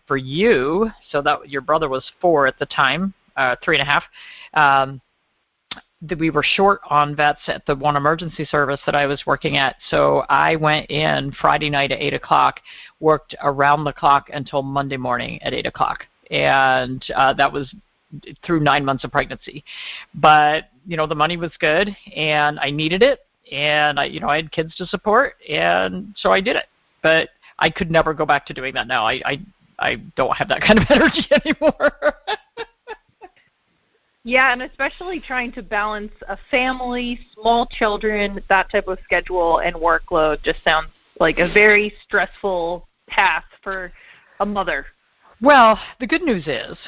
for you, so that your brother was 4 at the time, 3.5. That we were short on vets at the one emergency service that I was working at, so I went in Friday night at 8 o'clock, worked around the clock until Monday morning at 8 o'clock, and that was through 9 months of pregnancy. But the money was good, and I needed it, and I had kids to support, and so I did it. But I could never go back to doing that now. I don't have that kind of energy anymore. Yeah, and especially trying to balance a family, small children, that type of schedule and workload just sounds like a very stressful path for a mother. Well, the good news is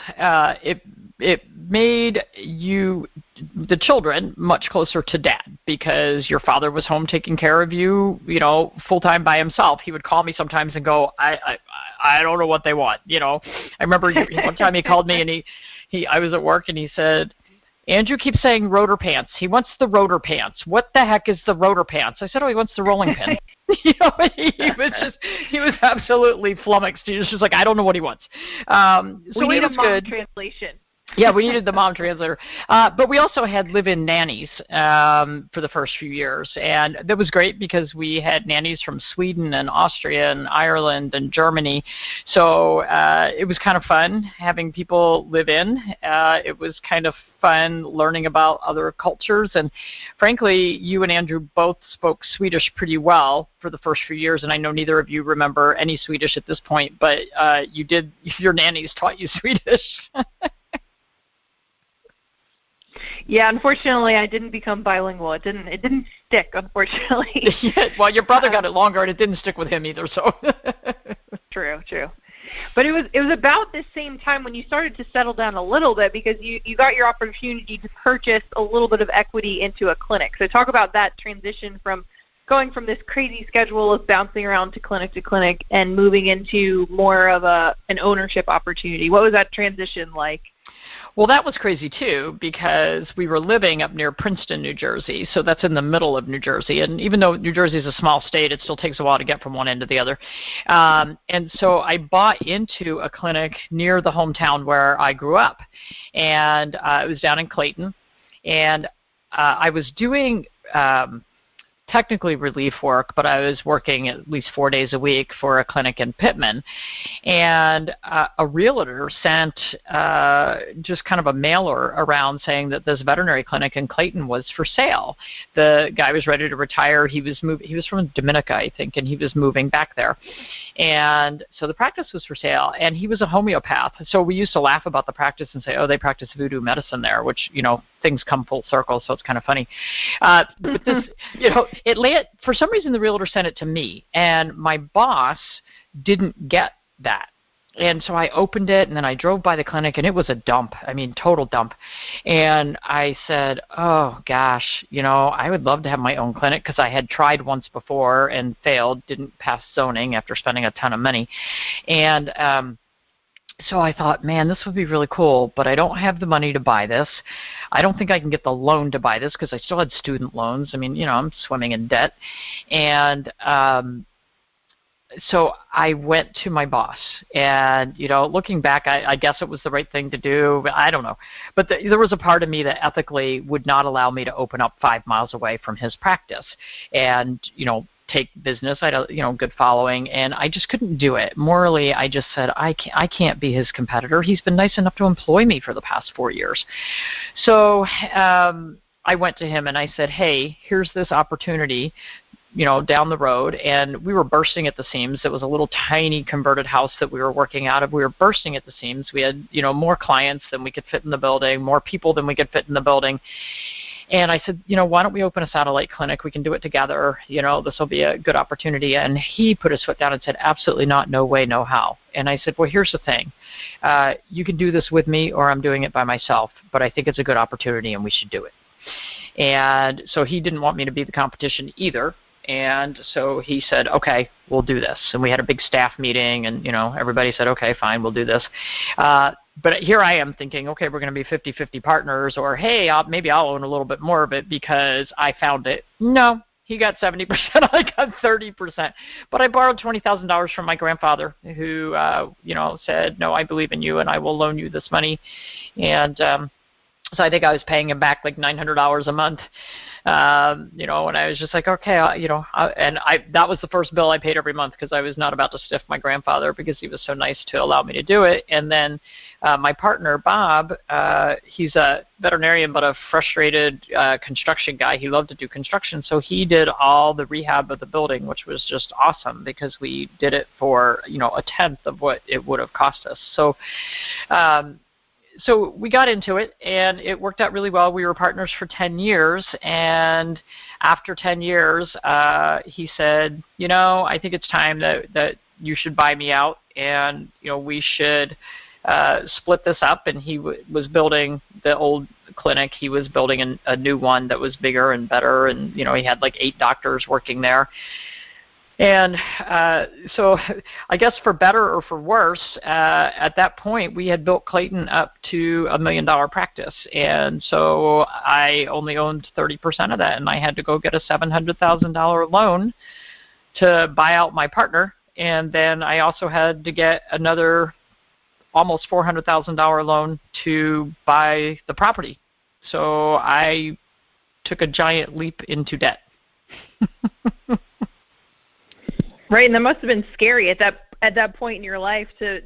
it made the children, much closer to Dad, because your father was home taking care of you, full-time by himself. He would call me sometimes and go, I don't know what they want. I remember one time he called me and I was at work and he said, Andrew keeps saying rotor pants. He wants the rotor pants. What the heck is the rotor pants? I said, he wants the rolling pin. He was absolutely flummoxed. He was just like, I don't know what he wants. So we need a mom translation. Yeah, we needed the mom translator. But we also had live-in nannies for the first few years. And that was great because we had nannies from Sweden and Austria and Ireland and Germany. So it was kind of fun having people live in. It was kind of fun learning about other cultures. And frankly, you and Andrew both spoke Swedish pretty well for the first few years. And I know neither of you remember any Swedish at this point, but your nannies taught you Swedish. Yeah, unfortunately, I didn't become bilingual. It didn't stick, unfortunately. Well, your brother got it longer, and it didn't stick with him either. So True. But it was about the same time when you started to settle down a little bit because you got your opportunity to purchase a little bit of equity into a clinic. So talk about that transition from going from this crazy schedule of bouncing around to clinic and moving into more of an ownership opportunity. What was that transition like? Well, that was crazy, too, because we were living up near Princeton, New Jersey, so that's in the middle of New Jersey. And even though New Jersey is a small state, it still takes a while to get from one end to the other. And so I bought into a clinic near the hometown where I grew up, and it was down in Clayton. And I was doing technically relief work, but I was working at least 4 days a week for a clinic in Pittman. And a realtor sent just kind of a mailer around saying that this veterinary clinic in Clayton was for sale. The guy was ready to retire. He was from Dominica, I think, and he was moving back there. And so the practice was for sale, and he was a homeopath. So we used to laugh about the practice and say, oh, they practice voodoo medicine there, which, things come full circle, so it's kind of funny. But this, for some reason the realtor sent it to me, and my boss didn't get that. And so I opened it, and then I drove by the clinic, and it was a dump. I mean, total dump. And I said, oh, gosh, I would love to have my own clinic because I had tried once before and failed, didn't pass zoning after spending a ton of money. And so I thought, man, this would be really cool, but I don't have the money to buy this. I don't think I can get the loan to buy this because I still had student loans. I mean, I'm swimming in debt. And so I went to my boss, and, looking back, I guess it was the right thing to do. I don't know. But there was a part of me that ethically would not allow me to open up 5 miles away from his practice and, take business. I had good following, and I just couldn't do it. Morally, I just said, I can't be his competitor. He's been nice enough to employ me for the past 4 years. So I went to him and I said, hey, here's this opportunity, down the road. And we were bursting at the seams. It was a little tiny converted house that we were working out of. We were bursting at the seams. We had, more clients than we could fit in the building, more people than we could fit in the building. And I said, why don't we open a satellite clinic? We can do it together. This will be a good opportunity. And he put his foot down and said, absolutely not, no way, no how. And I said, well, here's the thing. You can do this with me or I'm doing it by myself, but I think it's a good opportunity and we should do it. And so he didn't want me to be the competition either. And so he said, okay, we'll do this. And we had a big staff meeting and, everybody said, okay, fine, we'll do this. But here I am thinking, okay, we're going to be 50-50 partners, or hey, maybe I'll own a little bit more of it because I found it. No, He got 70%. I got 30%. But I borrowed $20,000 from my grandfather, who, said, "No, I believe in you, and I will loan you this money." And so I think I was paying him back like $900 a month. And I was just like, okay, that was the first bill I paid every month, because I was not about to stiff my grandfather, because he was so nice to allow me to do it. And then my partner, Bob, he's a veterinarian, but a frustrated construction guy. He loved to do construction, so he did all the rehab of the building, which was just awesome, because we did it for, a tenth of what it would have cost us. So we got into it, and it worked out really well. We were partners for 10 years, and after 10 years, he said, I think it's time that you should buy me out, and, we should split this up. And he was building the old clinic. He was building a new one that was bigger and better, and, he had like 8 doctors working there. And so I guess for better or for worse, at that point, we had built Clayton up to $1 million practice. And so I only owned 30% of that, and I had to go get a $700,000 loan to buy out my partner. And then I also had to get another almost $400,000 loan to buy the property. So I took a giant leap into debt. Right, and that must have been scary at that point in your life to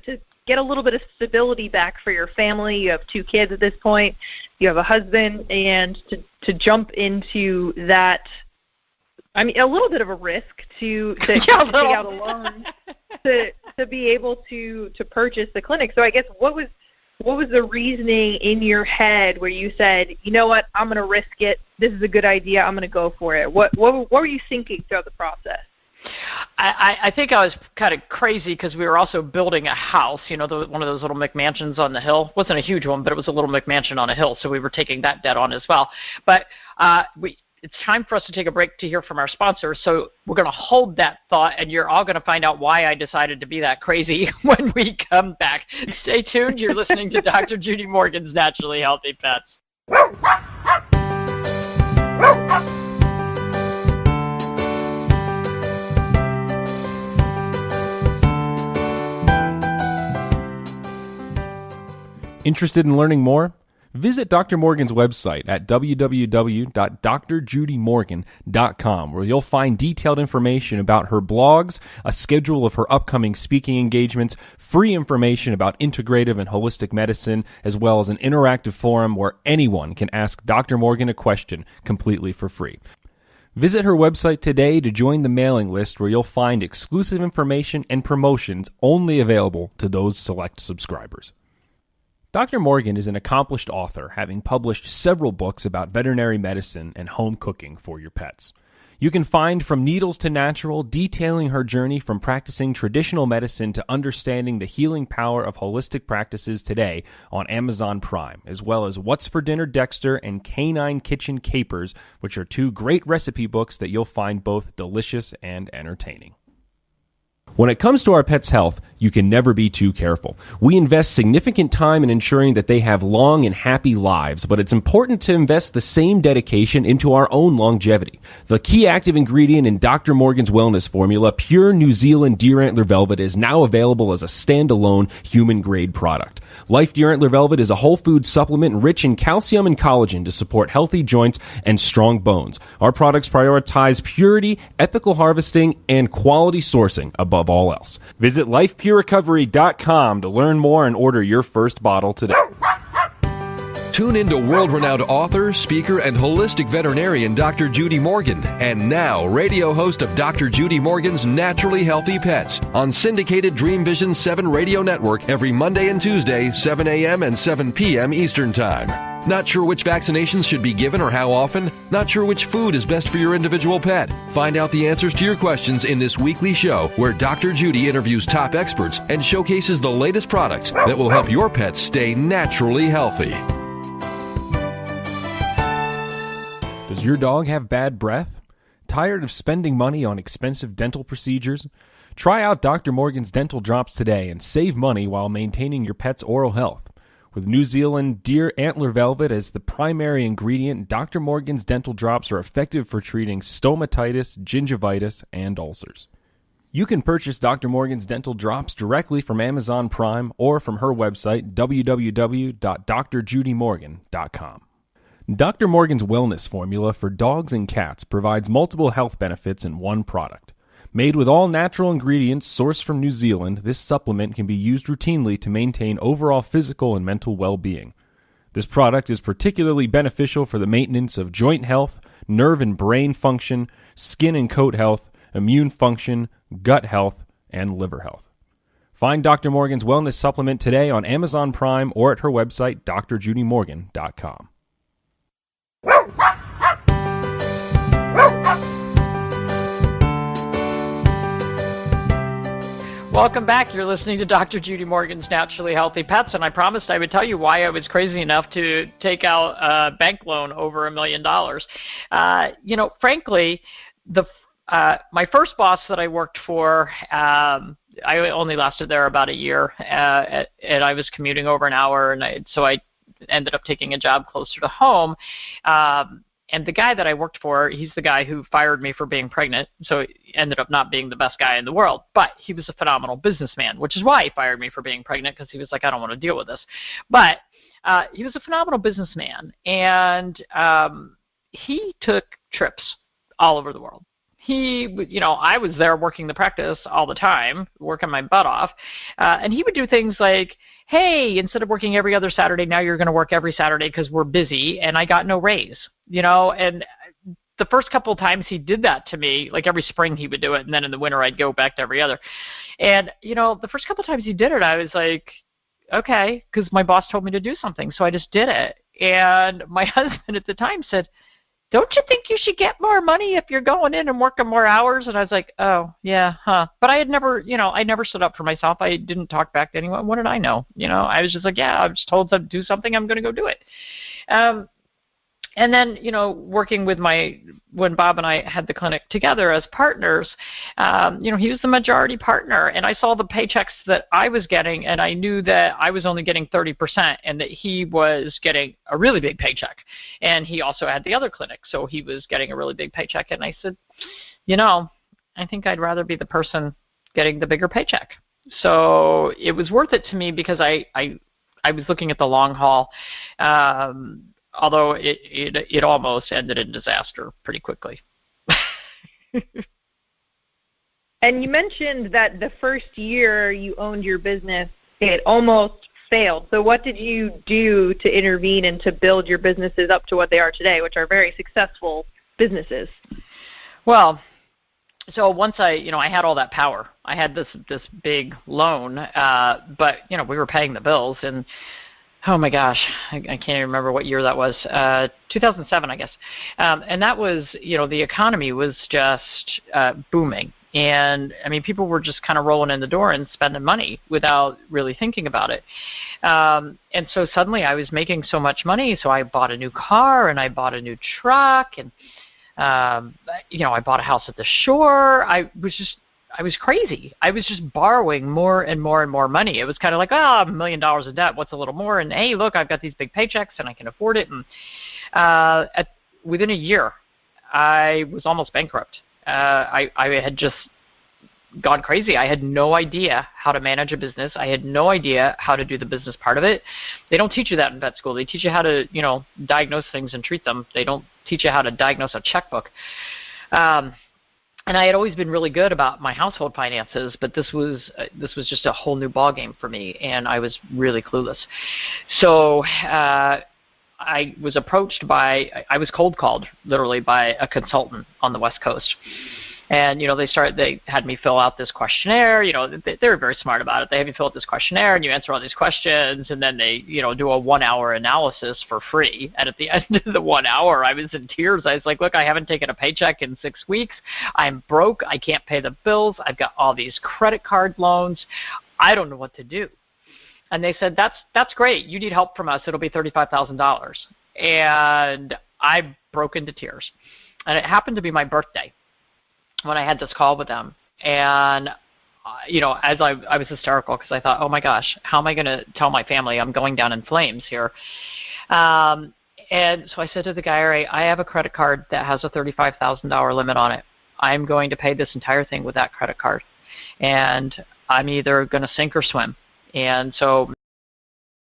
get a little bit of stability back for your family. You have 2 kids at this point. You have a husband, and to jump into that, I mean, a little bit of a risk to take out a loan to be able to purchase the clinic. So I guess what was the reasoning in your head where you said, you know what, I'm going to risk it. This is a good idea. I'm going to go for it. What were you thinking throughout the process? I think I was kind of crazy, because we were also building a house, one of those little McMansions on the hill. It wasn't a huge one, but it was a little McMansion on a hill, so we were taking that debt on as well. But it's time for us to take a break to hear from our sponsors, so we're going to hold that thought, and you're all going to find out why I decided to be that crazy when we come back. Stay tuned. You're listening to Dr. Judy Morgan's Naturally Healthy Pets. Interested in learning more? Visit Dr. Morgan's website at www.drjudymorgan.com, where you'll find detailed information about her blogs, a schedule of her upcoming speaking engagements, free information about integrative and holistic medicine, as well as an interactive forum where anyone can ask Dr. Morgan a question completely for free. Visit her website today to join the mailing list, where you'll find exclusive information and promotions only available to those select subscribers. Dr. Morgan is an accomplished author, having published several books about veterinary medicine and home cooking for your pets. You can find From Needles to Natural, detailing her journey from practicing traditional medicine to understanding the healing power of holistic practices today, on Amazon Prime, as well as What's for Dinner Dexter and Canine Kitchen Capers, which are 2 great recipe books that you'll find both delicious and entertaining. When it comes to our pets' health, you can never be too careful. We invest significant time in ensuring that they have long and happy lives, but it's important to invest the same dedication into our own longevity. The key active ingredient in Dr. Morgan's wellness formula, pure New Zealand deer antler velvet, is now available as a standalone human-grade product. Life Deer Antler Velvet is a whole food supplement rich in calcium and collagen to support healthy joints and strong bones. Our products prioritize purity, ethical harvesting, and quality sourcing above all else. Visit lifepurerecovery.com to learn more and order your first bottle today. Tune into world-renowned author, speaker, and holistic veterinarian Dr. Judy Morgan, and now radio host of Dr. Judy Morgan's Naturally Healthy Pets on syndicated Dream Vision 7 radio network every Monday and Tuesday, 7 a.m. and 7 p.m. Eastern Time. Not sure which vaccinations should be given or how often? Not sure which food is best for your individual pet? Find out the answers to your questions in this weekly show, where Dr. Judy interviews top experts and showcases the latest products that will help your pets stay naturally healthy. Does your dog have bad breath? Tired of spending money on expensive dental procedures? Try out Dr. Morgan's Dental Drops today and save money while maintaining your pet's oral health. With New Zealand deer antler velvet as the primary ingredient, Dr. Morgan's dental drops are effective for treating stomatitis, gingivitis, and ulcers. You can purchase Dr. Morgan's dental drops directly from Amazon Prime or from her website, www.drjudymorgan.com. Dr. Morgan's Wellness Formula for dogs and cats provides multiple health benefits in one product. Made with all natural ingredients sourced from New Zealand, this supplement can be used routinely to maintain overall physical and mental well-being. This product is particularly beneficial for the maintenance of joint health, nerve and brain function, skin and coat health, immune function, gut health, and liver health. Find Dr. Morgan's Wellness Supplement today on Amazon Prime or at her website, drjudymorgan.com. Welcome back. You're listening to Dr. Judy Morgan's Naturally Healthy Pets, and I promised I would tell you why I was crazy enough to take out a bank loan over $1 million. Frankly, my first boss that I worked for, I only lasted there about a year, and I was commuting over an hour, so I ended up taking a job closer to home. And the guy that I worked for, he's the guy who fired me for being pregnant, so he ended up not being the best guy in the world. But he was a phenomenal businessman, which is why he fired me for being pregnant, because he was like, I don't want to deal with this. But he was a phenomenal businessman, and he took trips all over the world. I was there working the practice all the time, working my butt off, and he would do things like, hey, instead of working every other Saturday, now you're going to work every Saturday because we're busy, and I got no raise, and the first couple of times he did that to me, like every spring he would do it, and then in the winter I'd go back to every other. And, the first couple of times he did it, I was like, okay, because my boss told me to do something, so I just did it. And my husband at the time said, don't you think you should get more money if you're going in and working more hours? And I was like, oh, yeah, huh. But I had never, I never stood up for myself. I didn't talk back to anyone. What did I know? I was just like, yeah, I was told to do something. I'm going to go do it. And then, working with when Bob and I had the clinic together as partners, he was the majority partner, and I saw the paychecks that I was getting, and I knew that I was only getting 30% and that he was getting a really big paycheck. And he also had the other clinic, so he was getting a really big paycheck. And I said, I think I'd rather be the person getting the bigger paycheck. So it was worth it to me because I was looking at the long haul. Although it almost ended in disaster pretty quickly. And you mentioned that the first year you owned your business, it almost failed. So what did you do to intervene and to build your businesses up to what they are today, which are very successful businesses? Well, so once I had all that power, I had this big loan, but we were paying the bills, and oh my gosh, I can't even remember what year that was, 2007, I guess. And that was, the economy was just booming. And, people were just kind of rolling in the door and spending money without really thinking about it. And so suddenly I was making so much money, so I bought a new car and I bought a new truck and, I bought a house at the shore. I was crazy. I was just borrowing more and more and more money. It was kind of like, $1 million in debt. What's a little more? And hey, look, I've got these big paychecks and I can afford it. And within a year, I was almost bankrupt. I had just gone crazy. I had no idea how to manage a business. I had no idea how to do the business part of it. They don't teach you that in vet school. They teach you how to, diagnose things and treat them. They don't teach you how to diagnose a checkbook. And I had always been really good about my household finances, but this was just a whole new ballgame for me, and I was really clueless. So I was approached I was cold called literally by a consultant on the West Coast. And, they had me fill out this questionnaire. They were very smart about it. They have you fill out this questionnaire and you answer all these questions, and then they, do a 1-hour analysis for free. And at the end of the 1 hour, I was in tears. I was like, look, I haven't taken a paycheck in 6 weeks. I'm broke. I can't pay the bills. I've got all these credit card loans. I don't know what to do. And they said, that's great. You need help from us. It'll be $35,000. And I broke into tears. And it happened to be my birthday when I had this call with them. And as I was hysterical because I thought, oh my gosh, how am I going to tell my family I'm going down in flames here? And so I said to the guy, all right, I have a credit card that has a $35,000 limit on it. I'm going to pay this entire thing with that credit card. And I'm either going to sink or swim. And so